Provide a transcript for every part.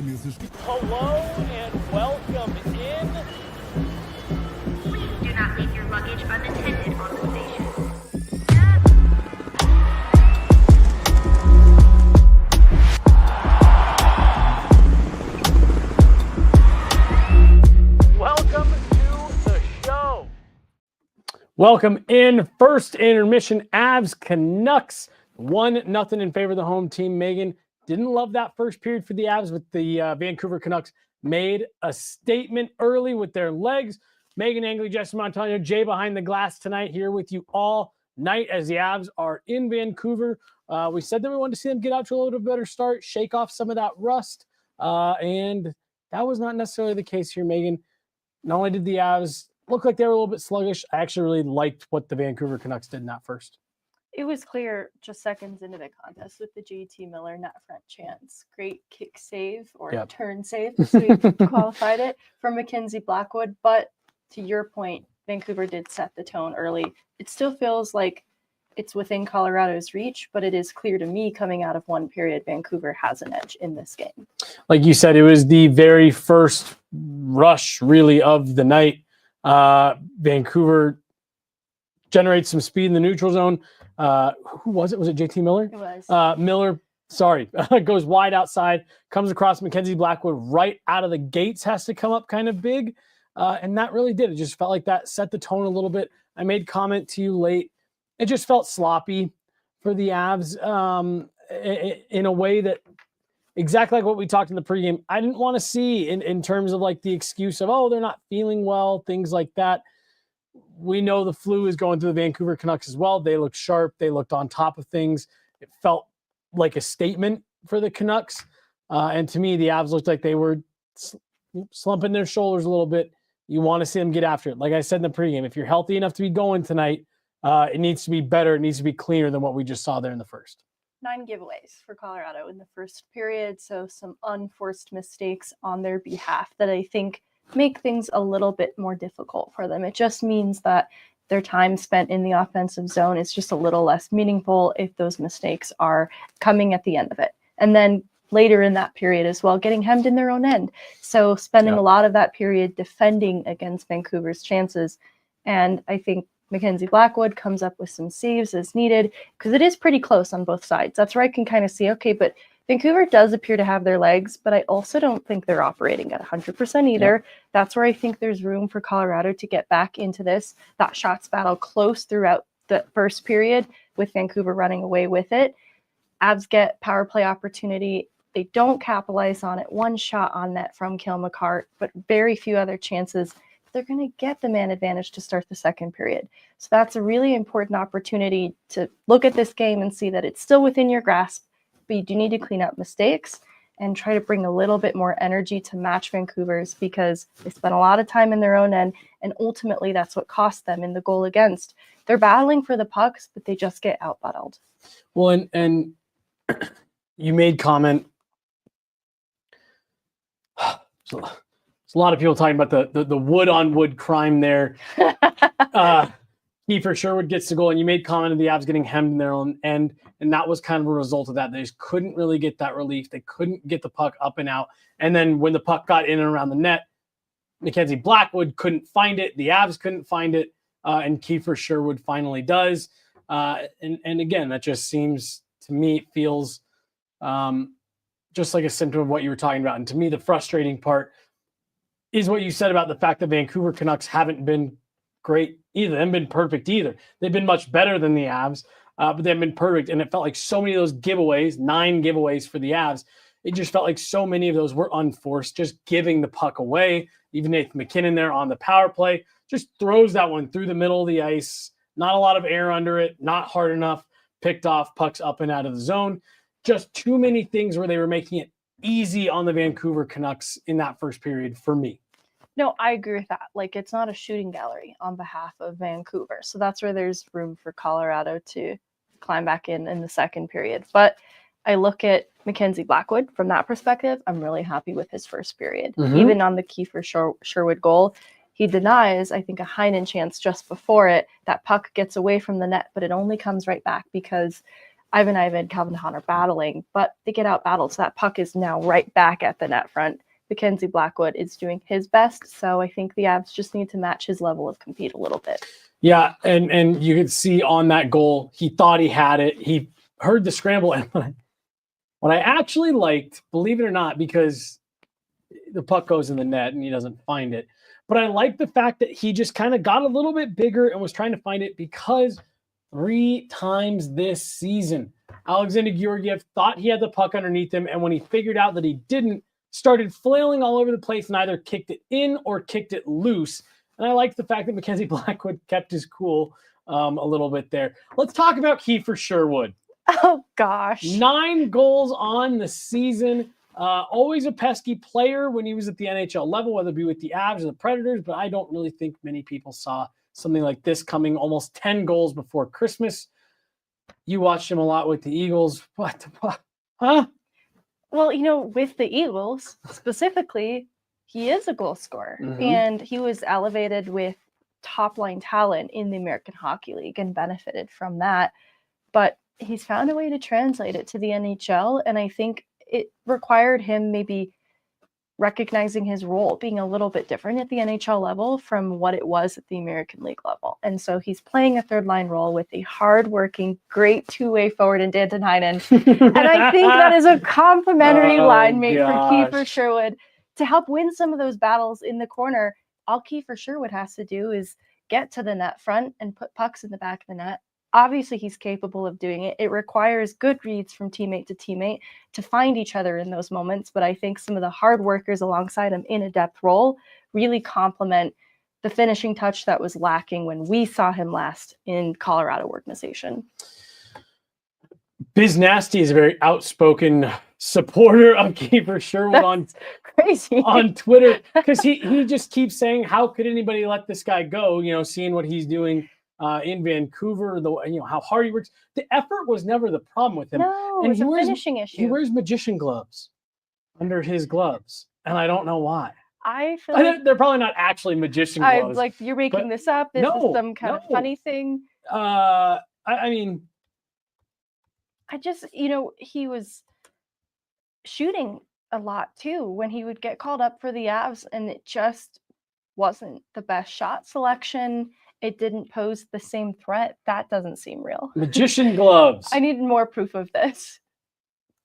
Hello and welcome in. Please do not leave your luggage unattended on the station. Welcome to the show. Welcome in. First intermission, Avs Canucks 1-0 in favor of the home team. Megan, didn't love that first period for the Avs, but the Vancouver Canucks made a statement early with their legs. Meghan Angley, Jesse Montano, Jay behind the glass tonight, here with you all night as the Avs are in Vancouver. We said that we wanted to see them get out to a little bit better start, shake off some of that rust, and that was not necessarily the case here, Megan. Not only did the Avs look like they were a little bit sluggish, I actually really liked what the Vancouver Canucks did in that first. It was clear just seconds into the contest with the JT Miller net front chance. Great kick save or turn save, as we qualified it, from Mackenzie Blackwood. But to your point, Vancouver did set the tone early. It still feels like it's within Colorado's reach, but it is clear to me coming out of one period, Vancouver has an edge in this game. Like you said, it was the very first rush, really, of the night. Vancouver generates some speed in the neutral zone. Who was it? Was it JT Miller? It was. Miller, goes wide outside, comes across Mackenzie Blackwood right out of the gates, has to come up kind of big. And that really did. It just felt like that set the tone a little bit. I made comment to you late. It just felt sloppy for the Avs in a way that exactly like what we talked in the pregame, I didn't want to see in terms of like the excuse of, oh, they're not feeling well, things like that. We know the flu is going through the Vancouver Canucks as well. They looked sharp. They looked on top of things. It felt like a statement for the Canucks. And to me, the Avs looked like they were slumping their shoulders a little bit. You want to see them get after it. Like I said in the pregame, if you're healthy enough to be going tonight, it needs to be better. It needs to be cleaner than what we just saw there in the first. 9 giveaways for Colorado in the first period. So some unforced mistakes on their behalf that I think make things a little bit more difficult for them. It just means that their time spent in the offensive zone is just a little less meaningful if those mistakes are coming at the end of it. And then later in that period as well, getting hemmed in their own end. So spending a lot of that period defending against Vancouver's chances. And I think Mackenzie Blackwood comes up with some saves as needed because it is pretty close on both sides. That's where I can kind of see, okay, but Vancouver does appear to have their legs, but I also don't think they're operating at 100% either. That's where I think there's room for Colorado to get back into this. That shots battle close throughout the first period with Vancouver running away with it. Avs get power play opportunity. They don't capitalize on it. One shot on net from Cale Makar, but very few other chances. They're going to get the man advantage to start the second period. So that's a really important opportunity to look at this game and see that it's still within your grasp, but you do need to clean up mistakes and try to bring a little bit more energy to match Vancouver's because they spent a lot of time in their own end, and ultimately that's what cost them in the goal against. They're battling for the pucks, but they just get out-battled. Well, and you made comment. So, there's a lot of people talking about the wood-on-wood crime there. Kiefer Sherwood gets the goal, and you made comment of the Avs getting hemmed in their own end, and that was kind of a result of that. They just couldn't really get that relief. They couldn't get the puck up and out. And then when the puck got in and around the net, Mackenzie Blackwood couldn't find it. The Avs couldn't find it, and Kiefer Sherwood finally does. And again, that just seems, to me, it feels just like a symptom of what you were talking about. And to me, the frustrating part is what you said about the fact that Vancouver Canucks haven't been great either. They haven't been perfect either. They've been much better than the Avs, but they haven't been perfect. And it felt like so many of those giveaways, 9 giveaways for the Avs, it just felt like so many of those were unforced, just giving the puck away. Even Nathan McKinnon there on the power play just throws that one through the middle of the ice. Not a lot of air under it, not hard enough, picked off, pucks up and out of the zone. Just too many things where they were making it easy on the Vancouver Canucks in that first period for me. No, I agree with that. Like, it's not a shooting gallery on behalf of Vancouver. So that's where there's room for Colorado to climb back in the second period. But I look at Mackenzie Blackwood from that perspective. I'm really happy with his first period. Even on the Kiefer Sherwood goal, he denies, I think, a Heinen chance just before it. That puck gets away from the net, but it only comes right back because Ivan, Calvin Hahn are battling, but they get out battled. So that puck is now right back at the net front. Mackenzie Blackwood is doing his best. So I think the Avs just need to match his level of compete a little bit. Yeah, and you could see on that goal, he thought he had it. He heard the scramble. And what I actually liked, believe it or not, because the puck goes in the net and he doesn't find it, but I like the fact that he just kind of got a little bit bigger and was trying to find it, because 3 times this season, Alexander Georgiev thought he had the puck underneath him, and when he figured out that he didn't, started flailing all over the place and either kicked it in or kicked it loose. And I like the fact that Mackenzie Blackwood kept his cool a little bit there. Let's talk about Kiefer Sherwood. Oh, gosh. 9 goals on the season. Always a pesky player when he was at the NHL level, whether it be with the Avs or the Predators, but I don't really think many people saw something like this coming. Almost 10 goals before Christmas. You watched him a lot with the Eagles. What? Huh? Well, with the Eagles specifically, he is a goal scorer. Mm-hmm. And he was elevated with top-line talent in the American Hockey League and benefited from that. But he's found a way to translate it to the NHL, and I think it required him maybe recognizing his role being a little bit different at the NHL level from what it was at the American League level. And so he's playing a third line role with a hardworking, great two-way forward in Danton Heinen. And I think that is a complimentary line mate for Kiefer Sherwood to help win some of those battles in the corner. All Kiefer Sherwood has to do is get to the net front and put pucks in the back of the net. Obviously, he's capable of doing it. It requires good reads from teammate to teammate to find each other in those moments. But I think some of the hard workers alongside him in a depth role really complement the finishing touch that was lacking when we saw him last in Colorado organization. Biz Nasty is a very outspoken supporter of Kiefer Sherwood crazy on Twitter, because he just keeps saying, how could anybody let this guy go? Seeing what he's doing in Vancouver, how hard he works. The effort was never the problem with him. No, and it's a finishing issue. He wears magician gloves under his gloves, and I don't know why. I feel like they're probably not actually magician gloves. I'm like, you're making this up. This is some kind of funny thing. I mean, I just, he was shooting a lot too when he would get called up for the Avs, and it just wasn't the best shot selection. It didn't pose the same threat. That doesn't seem real. Magician gloves. I need more proof of this.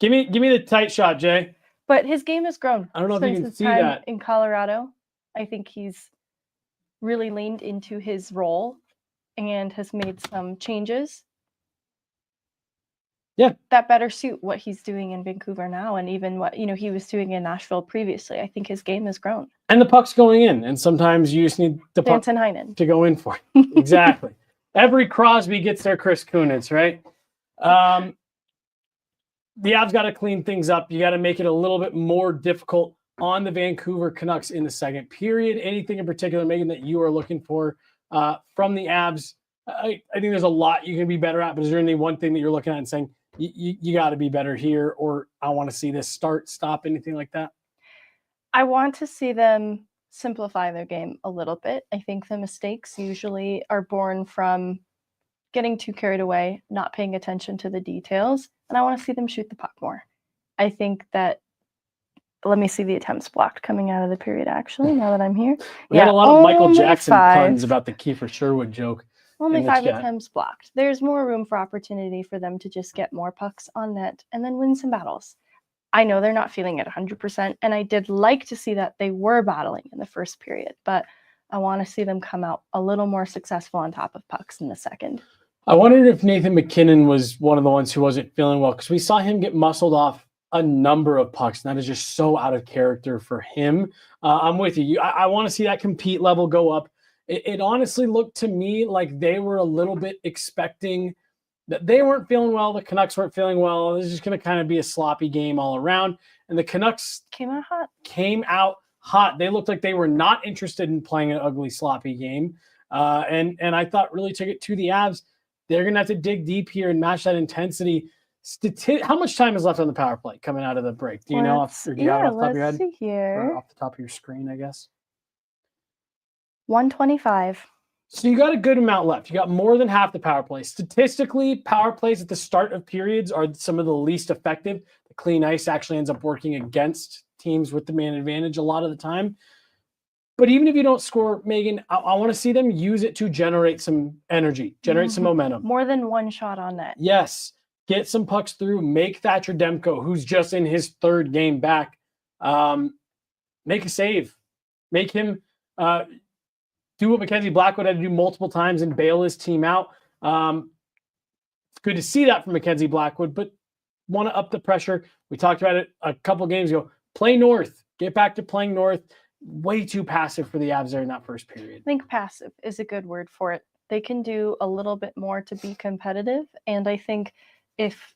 Give me the tight shot, Jay. But his game has grown. I don't know if you can see that in Colorado. I think he's really leaned into his role and has made some changes. Yeah, that better suit what he's doing in Vancouver now, and even what he was doing in Nashville previously. I think his game has grown. And the puck's going in, and sometimes you just need the puck to go in for it. Exactly. Every Crosby gets their Chris Kunitz, right? The Avs got to clean things up. You got to make it a little bit more difficult on the Vancouver Canucks in the second period. Anything in particular, Megan, that you are looking for from the Avs? I think there's a lot you can be better at, but is there any one thing that you're looking at and saying, you got to be better here, or I want to see this stop, anything like that? I want to see them simplify their game a little bit. I think the mistakes usually are born from getting too carried away, not paying attention to the details, and I want to see them shoot the puck more. I think that, let me see the attempts blocked coming out of the period, actually, now that I'm here. We had a lot of Michael Jackson puns about the Kiefer Sherwood joke. Only 5 attempts blocked. There's more room for opportunity for them to just get more pucks on net and then win some battles. I know they're not feeling it 100%, and I did like to see that they were battling in the first period, but I want to see them come out a little more successful on top of pucks in the second. I wondered if Nathan MacKinnon was one of the ones who wasn't feeling well, because we saw him get muscled off a number of pucks, and that is just so out of character for him. I'm with you. I want to see that compete level go up. It honestly looked to me like they were a little bit expecting that they weren't feeling well. The Canucks weren't feeling well. It was just going to kind of be a sloppy game all around. And the Canucks came out hot. They looked like they were not interested in playing an ugly, sloppy game. And I thought really took it to the Avs. They're going to have to dig deep here and match that intensity. How much time is left on the power play coming out of the break? Do you know? Or do you have it off the top of your head? See here. Or off the top of your screen, I guess. 125. So you got a good amount left. You got more than half the power play. Statistically, power plays at the start of periods are some of the least effective. The clean ice actually ends up working against teams with the man advantage a lot of the time. But even if you don't score, Megan, I want to see them use it to generate some energy, generate some momentum. More than one shot on net. Yes. Get some pucks through. Make Thatcher Demko, who's just in his third game back, make a save. Make him do what Mackenzie Blackwood had to do multiple times and bail his team out. It's good to see that from Mackenzie Blackwood, but want to up the pressure. We talked about it a couple games ago. Play north. Get back to playing north. Way too passive for the Avs there in that first period. I think passive is a good word for it. They can do a little bit more to be competitive. And I think if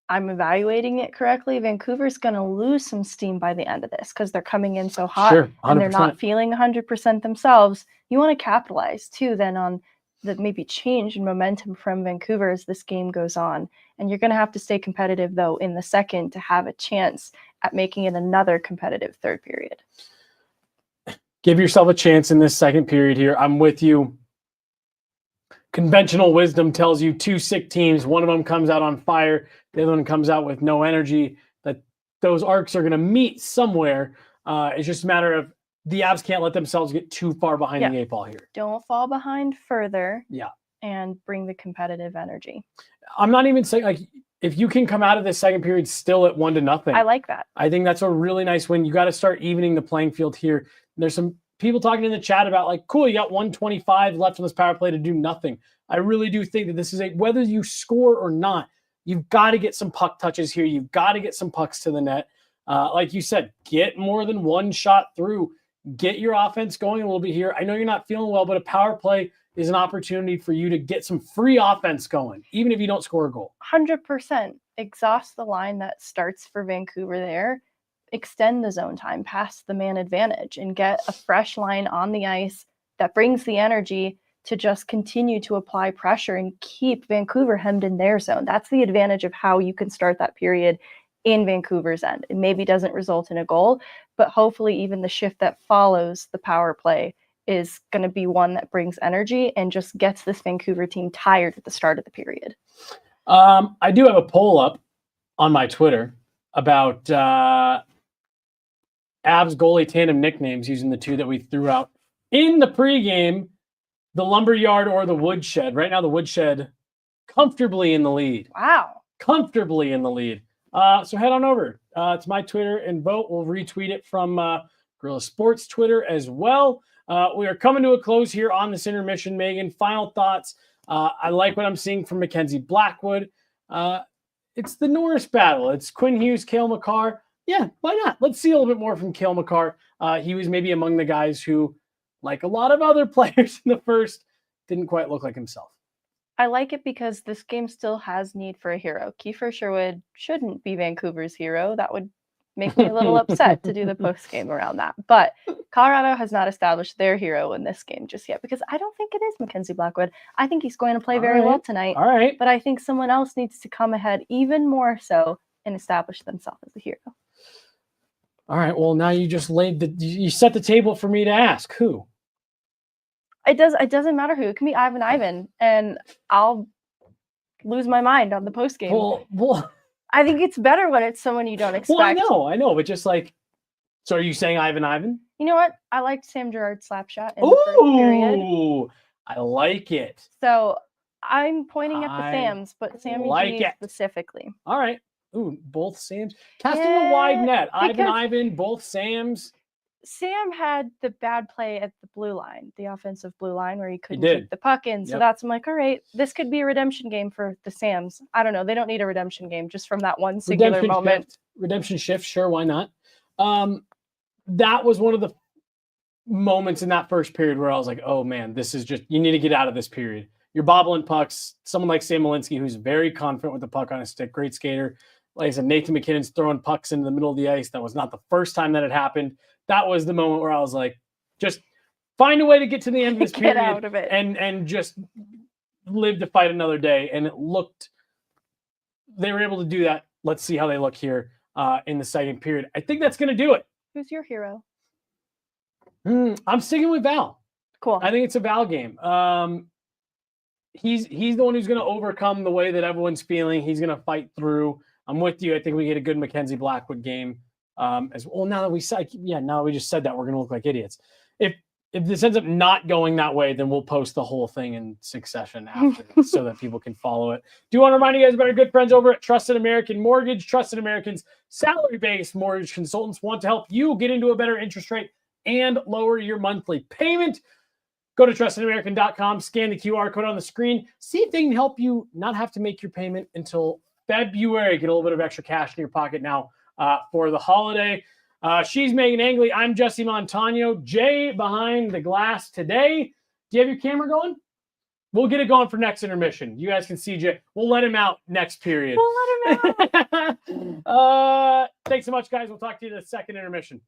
I'm evaluating it correctly, Vancouver's going to lose some steam by the end of this because they're coming in so hot. Sure, and they're not feeling 100% themselves. You want to capitalize too then on the maybe change in momentum from Vancouver as this game goes on. And you're going to have to stay competitive though in the second to have a chance at making it another competitive third period. Give yourself a chance in this second period here. I'm with you. Conventional wisdom tells you two sick teams, one of them comes out on fire, the other one comes out with no energy, that those arcs are going to meet somewhere. It's just a matter of the Avs can't let themselves get too far behind the 8 ball here. Don't fall behind further. Yeah. And bring the competitive energy. I'm not even saying, like, if you can come out of this second period still at 1-0. I like that. I think that's a really nice win. You got to start evening the playing field here. There's some people talking in the chat about, like, cool, you got 125 left on this power play to do nothing. I really do think that this is whether you score or not, you've got to get some puck touches here. You've got to get some pucks to the net. Like you said, get more than one shot through. Get your offense going a little bit here. I know you're not feeling well, but a power play is an opportunity for you to get some free offense going, even if you don't score a goal. 100%. Exhaust the line that starts for Vancouver there. Extend the zone time past the man advantage and get a fresh line on the ice that brings the energy to just continue to apply pressure and keep Vancouver hemmed in their zone. That's the advantage of how you can start that period in Vancouver's end. It maybe doesn't result in a goal, but hopefully even the shift that follows the power play is going to be one that brings energy and just gets this Vancouver team tired at the start of the period. I do have a poll up on my Twitter about Avs goalie tandem nicknames using the two that we threw out in the pregame, the Lumberyard or the Woodshed. Right now, the Woodshed comfortably in the lead. Wow. Comfortably in the lead. So head on over to my Twitter and vote. We'll retweet it from Guerilla Sports Twitter as well. We are coming to a close here on this intermission. Megan, final thoughts. I like what I'm seeing from Mackenzie Blackwood. It's the Norris battle. It's Quinn Hughes, Cale Makar. Yeah, why not? Let's see a little bit more from Cale Makar. He was maybe among the guys who, like a lot of other players in the first, didn't quite look like himself. I like it because this game still has need for a hero. Kiefer Sherwood shouldn't be Vancouver's hero. That would make me a little upset to do the post game around that. But Colorado has not established their hero in this game just yet because I don't think it is Mackenzie Blackwood. I think he's going to play very well tonight. All right. But I think someone else needs to come ahead even more so and establish themselves as a hero. All right. Well, now you just you set the table for me to ask who. It doesn't matter who. It can be Ivan, and I'll lose my mind on the post game. Well, I think it's better when it's someone you don't expect. Well, I know, but just like, so are you saying Ivan? You know what? I liked Sam Girard's slap shot in the first period. Ooh, I like it. So I'm pointing at the Sams, but Sammy G specifically. All right. Ooh, both Sams. Casting the wide net. Ivan, both Sams. Sam had the bad play at the blue line, the offensive blue line, where he couldn't keep the puck in. So that's, I'm like, all right, this could be a redemption game for the Sams. I don't know. They don't need a redemption game just from that one singular moment. Redemption shift, sure, why not? That was one of the moments in that first period where I was like, oh, man, this is just, you need to get out of this period. You're bobbling pucks. Someone like Sam Malinsky, who's very confident with the puck on his stick, great skater. Like I said, Nathan McKinnon's throwing pucks into the middle of the ice. That was not the first time that had happened. That was the moment where I was like, just find a way to get to the end of this period out of it. and just live to fight another day. And it looked, they were able to do that. Let's see how they look here in the second period. I think that's going to do it. Who's your hero? I'm sticking with Val. Cool. I think it's a Val game. He's the one who's going to overcome the way that everyone's feeling. He's going to fight through. I'm with you. I think we get a good Mackenzie Blackwood game as well. Now that we just said that, we're going to look like idiots. If this ends up not going that way, then we'll post the whole thing in succession after so that people can follow it. Do want to remind you guys about our good friends over at Trusted American Mortgage. Trusted American's salary-based mortgage consultants want to help you get into a better interest rate and lower your monthly payment. Go to trustedamerican.com, scan the QR code on the screen, see if they can help you not have to make your payment until February. Get a little bit of extra cash in your pocket now for the holiday. She's Meghan Angley. I'm Jesse Montano. Jay behind the glass today. Do you have your camera going? We'll get it going for next intermission. You guys can see Jay. We'll let him out next period. We'll let him out. Thanks so much, guys. We'll talk to you in the second intermission.